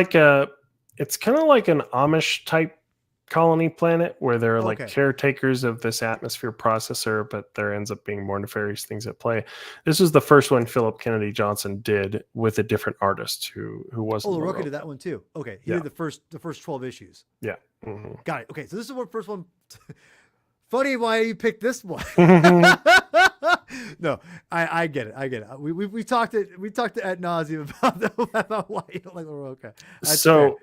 it's kind of like an Amish type colony planet where they're like caretakers of this atmosphere processor, but there ends up being more nefarious things at play. This is the first one Philip Kennedy Johnson did with a different artist who wasn't. Oh, LaRocca did that one too. Okay, he did the first 12 issues. Yeah, mm-hmm. Got it. Okay, so this is the first one. Funny why you picked this one. No, I get it. I get it. We talked ad nauseum about why you don't like LaRocca. So fair.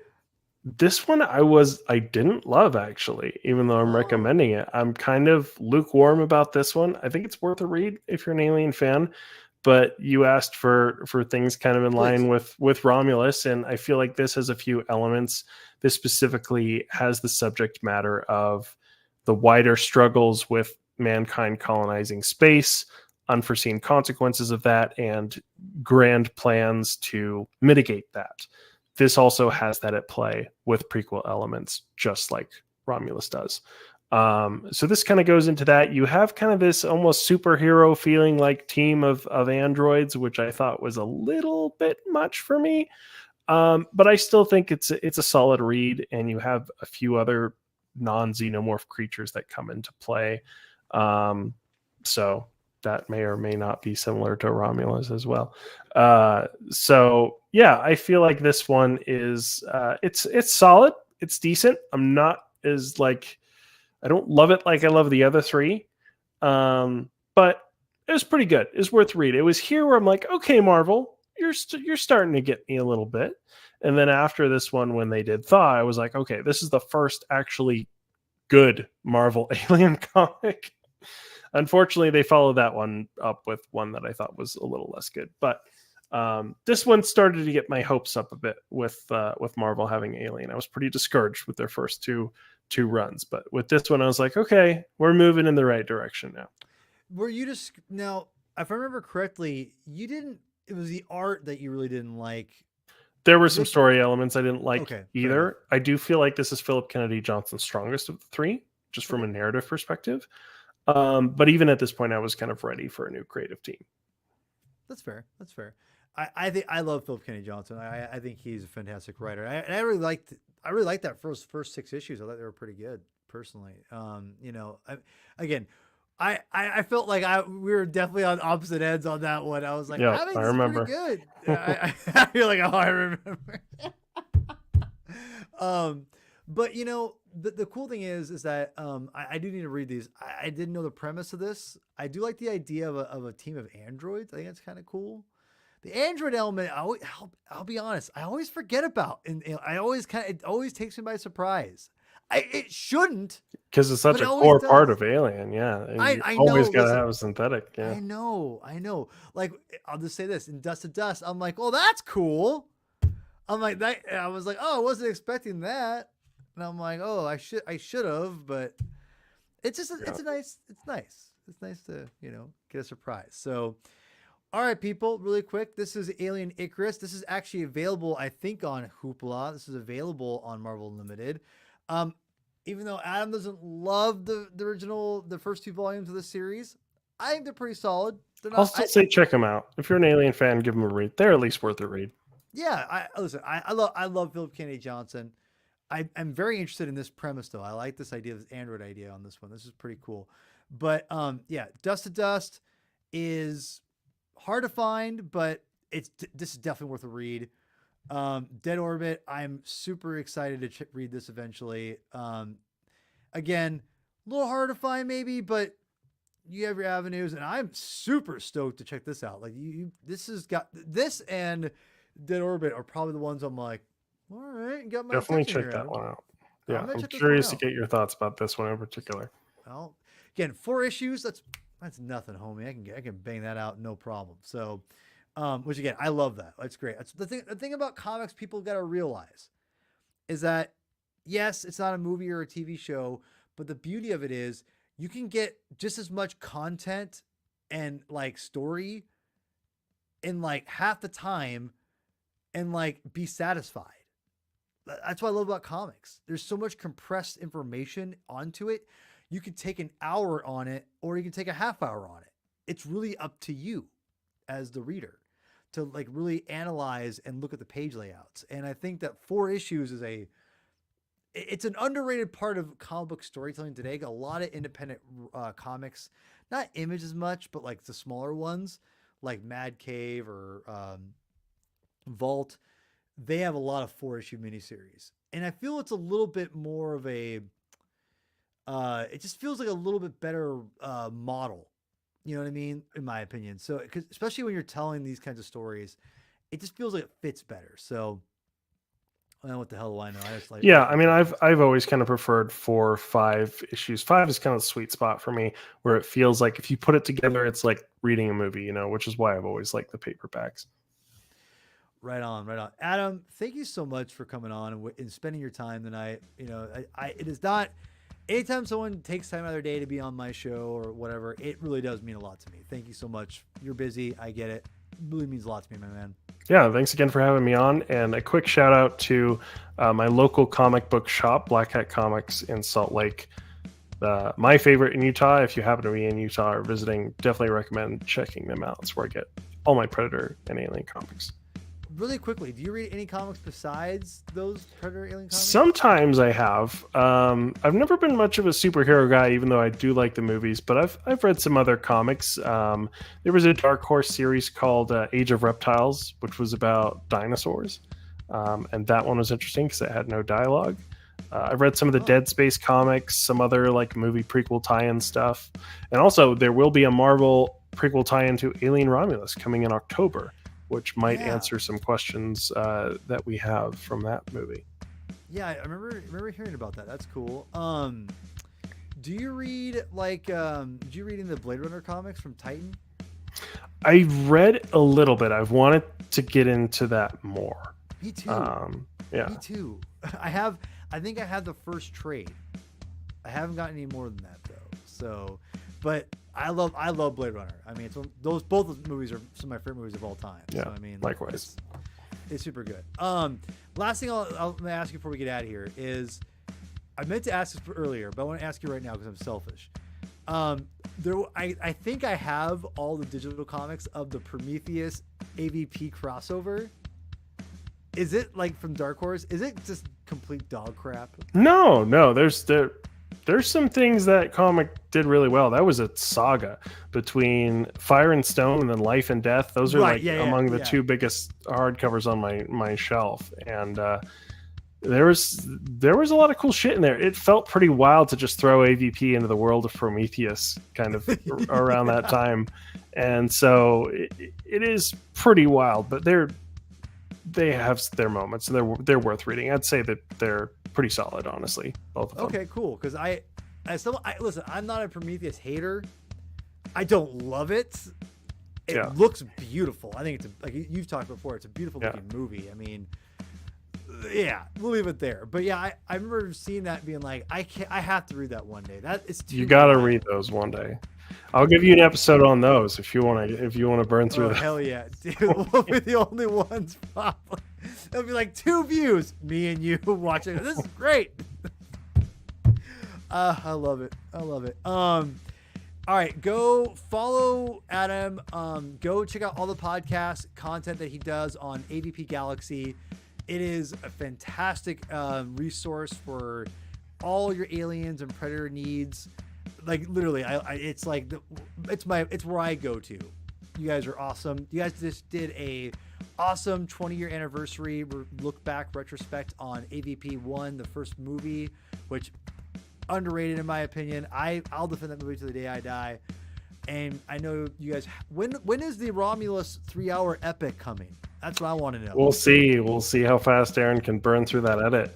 This one I didn't love, actually, even though I'm recommending it. I'm kind of lukewarm about this one. I think it's worth a read if you're an Alien fan, but you asked for things kind of in line with Romulus, and I feel like this has a few elements. This specifically has the subject matter of the wider struggles with mankind colonizing space, unforeseen consequences of that, and grand plans to mitigate that. This also has that at play with prequel elements, just like Romulus does. So this kind of goes into that. You have kind of this almost superhero feeling like team of androids, which I thought was a little bit much for me. But I still think it's a solid read, and you have a few other non-xenomorph creatures that come into play. So that may or may not be similar to Romulus as well. So yeah, I feel like this one is it's solid. It's decent. I'm not as I don't love it like I love the other 3. But it was pretty good. It's worth reading. It was here where I'm like, okay, Marvel, you're starting to get me a little bit. And then after this one, when they did Thaw, I was like, okay, this is the first actually good Marvel Alien comic. Unfortunately, they followed that one up with one that I thought was a little less good. But this one started to get my hopes up a bit with Marvel having Alien. I was pretty discouraged with their first 2 two runs. But with this one, I was like, okay, we're moving in the right direction now. Were you just now? If I remember correctly, you didn't. It was the art that you really didn't like. There were some story elements I didn't like either. Fair. I do feel like this is Philip Kennedy Johnson's strongest of the three, just from a narrative perspective. But even at this point, I was kind of ready for a new creative team. That's fair. That's fair. I think I love Philip Kennedy Johnson. I think he's a fantastic writer. I really liked that first 6 issues. I thought they were pretty good personally. You know, I felt like we were definitely on opposite ends on that one. I was like, yeah, I remember. Pretty good. You're like, oh, I remember. But you know, the cool thing is that I do need to read these. I didn't know the premise of this. I do like the idea of a team of androids. I think that's kind of cool. The android element, I'll be honest, I always forget about, and it always takes me by surprise. It shouldn't, because it's such a core part of Alien. Yeah, I always gotta have a synthetic. Yeah, I know. Like, I'll just say this: in Dust to Dust, I'm like, oh, that's cool. I'm like that. I was like, oh, I wasn't expecting that, and I'm like, oh, I should have, but it's just it's nice to get a surprise. So. All right, people, really quick. This is Alien Icarus. This is actually available, I think, on Hoopla. This is available on Marvel Unlimited. Even though Adam doesn't love the original, the first 2 volumes of the series, I think they're pretty solid. I'll still say check them out. If you're an Alien fan, give them a read. They're at least worth a read. Yeah, I love Philip Kennedy Johnson. I'm very interested in this premise, though. I like this idea, this android idea on this one. This is pretty cool. But yeah, Dust to Dust is hard to find, but this is definitely worth a read. Dead Orbit, I'm super excited to read this eventually. Again, a little hard to find maybe, but you have your avenues, and I'm super stoked to check this out. Like this and Dead Orbit are probably the ones I'm like, all right, got my definitely check that one out. Yeah, I'm curious to get your thoughts about this one in particular. Well, again, 4 issues. That's nothing, homie. I can bang that out, no problem. So, which again, I love that. That's great. That's the thing about comics people got to realize is that yes, it's not a movie or a TV show, but the beauty of it is you can get just as much content and like story in like half the time and like be satisfied. That's what I love about comics. There's so much compressed information onto it. You can take an hour on it, or you can take a half hour on it. It's really up to you as the reader to like really analyze and look at the page layouts. And I think that 4 issues is it's an underrated part of comic book storytelling today. A lot of independent comics, not Image as much, but like the smaller ones like Mad Cave or Vault, they have a lot of 4-issue miniseries. And I feel it's a little bit more of a, it just feels like a little bit better model. You know what I mean? In my opinion. So, especially when you're telling these kinds of stories, it just feels like it fits better. So, I don't know what the hell do I know? I just like. Yeah, I mean, I've always kind of preferred 4 or 5 issues. 5 is kind of the sweet spot for me, where it feels like if you put it together, it's like reading a movie. Which is why I've always liked the paperbacks. Right on. Adam, thank you so much for coming on and spending your time tonight. It is not. Anytime someone takes time out of their day to be on my show or whatever, it really does mean a lot to me. Thank you so much. You're busy. I get it. It really means a lot to me, my man. Yeah, thanks again for having me on. And a quick shout out to my local comic book shop, Black Hat Comics in Salt Lake. My favorite in Utah. If you happen to be in Utah or visiting, definitely recommend checking them out. It's where I get all my Predator and Alien comics. Really quickly, do you read any comics besides those Predator Alien comics? Sometimes I have. I've never been much of a superhero guy, even though I do like the movies. But I've read some other comics. There was a Dark Horse series called Age of Reptiles, which was about dinosaurs, and that one was interesting because it had no dialogue. I've read some of the Dead Space comics, some other like movie prequel tie-in stuff, and also there will be a Marvel prequel tie-in to Alien Romulus coming in October, which might answer some questions that we have from that movie. Yeah, I remember hearing about that. That's cool. Do you read did you read in the Blade Runner comics from Titan? I read a little bit. I've wanted to get into that more. Me too. Yeah. Me too. I think I had the first trade. I haven't gotten any more than that though. So, but I love Blade Runner. I mean, both those movies are some of my favorite movies of all time. Yeah, so, I mean, likewise. It's super good. Last thing I'll ask you before we get out of here is, I meant to ask this earlier, but I want to ask you right now because I'm selfish. I think I have all the digital comics of the Prometheus AVP crossover. Is it like from Dark Horse? Is it just complete dog crap? No. There's some things that comic did really well. That was a saga between Fire and Stone and then Life and Death. Those are among the two biggest hardcovers on my shelf. And there was a lot of cool shit in there. It felt pretty wild to just throw AVP into the world of Prometheus kind of around that time. And so it is pretty wild, but they have their moments, and they're worth reading. I'd say that they're pretty solid, honestly, both of them. Okay, cool. Because listen, I'm not a Prometheus hater. I don't love it. It looks beautiful. I think it's like you've talked before. It's a beautiful looking movie. I mean, yeah, we'll leave it there. But yeah, I remember seeing that and being like, I have to read that one day. That is too. You got to read those one day. I'll give you an episode on those if you want to burn through them. Hell yeah, dude! We'll be the only ones. Probably. It'll be like 2 views, me and you watching. This is great. I love it. All right, go follow Adam. Go check out all the podcast content that he does on AVP Galaxy. It is a fantastic resource for all your aliens and predator needs. Like literally, it's like it's where I go to. You guys are awesome. You guys just did a awesome 20-year anniversary look back retrospect on AVP 1, the first movie, which underrated in my opinion. I'll defend that movie to the day I die. And I know you guys. When is the Romulus 3-hour epic coming? That's what I want to know. We'll see how fast Aaron can burn through that edit.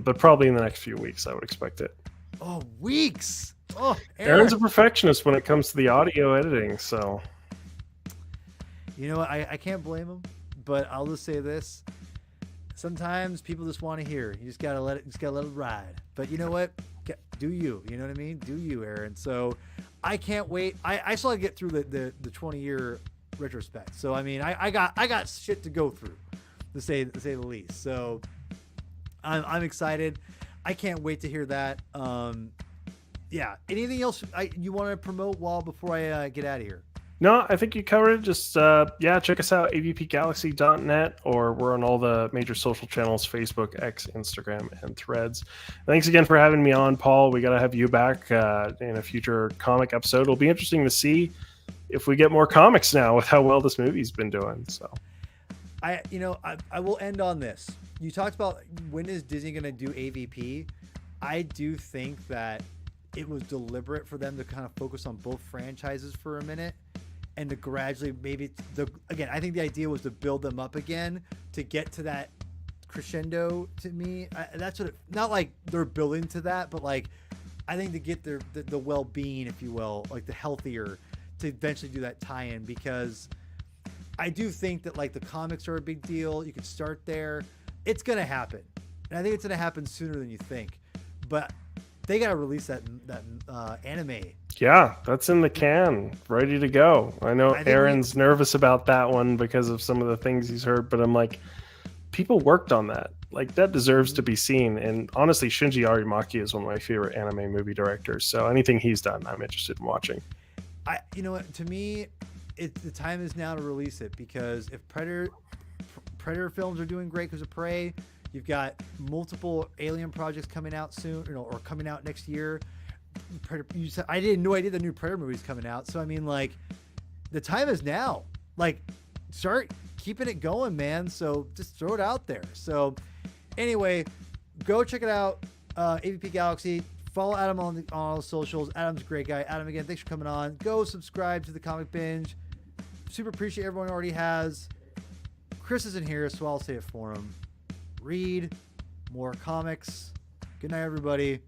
But probably in the next few weeks, I would expect it. Oh, weeks. Oh, Aaron's a perfectionist when it comes to the audio editing, so. You know what? I can't blame him, but I'll just say this: sometimes people just want to hear. You just gotta let it ride. But you know what? Do you? You know what I mean? Do you, Aaron? So I can't wait. I still gotta get through the 20-year retrospect. So I mean, I got shit to go through, to say the least. So I'm excited. I can't wait to hear that. Yeah. Anything else you want to promote before I get out of here? No, I think you covered it. Just, check us out, avpgalaxy.net, or we're on all the major social channels, Facebook, X, Instagram, and Threads. Thanks again for having me on, Paul. We got to have you back in a future comic episode. It'll be interesting to see if we get more comics now with how well this movie's been doing. So, I will end on this. You talked about when is Disney going to do AVP. I do think that it was deliberate for them to kind of focus on both franchises for a minute, and to gradually I think the idea was to build them up again to get to that crescendo. To me, that's what not like they're building to that, but like I think to get the well-being, if you will, like the healthier, to eventually do that tie-in, because I do think that like the comics are a big deal. You can start there. It's gonna happen, and I think it's gonna happen sooner than you think, but they gotta release that anime. Yeah, that's in the can, ready to go. I know Aaron's nervous about that one because of some of the things he's heard, but I'm like, people worked on that. Like, that deserves to be seen. And honestly, Shinji Arimaki is one of my favorite anime movie directors. So anything he's done, I'm interested in watching. You know what? To me, the time is now to release it, because if Predator films are doing great because of Prey, you've got multiple Alien projects coming out soon, or coming out next year. I didn't know the new Predator movie's coming out. So I mean, like, the time is now. Like, start keeping it going, man. So just throw it out there. So anyway, go check it out. AVP Galaxy. Follow Adam on all the socials. Adam's a great guy. Adam, again, thanks for coming on. Go subscribe to the Comic Binge. Super appreciate everyone who already has. Chris isn't here, so I'll say it for him. Read more comics. Good night, everybody.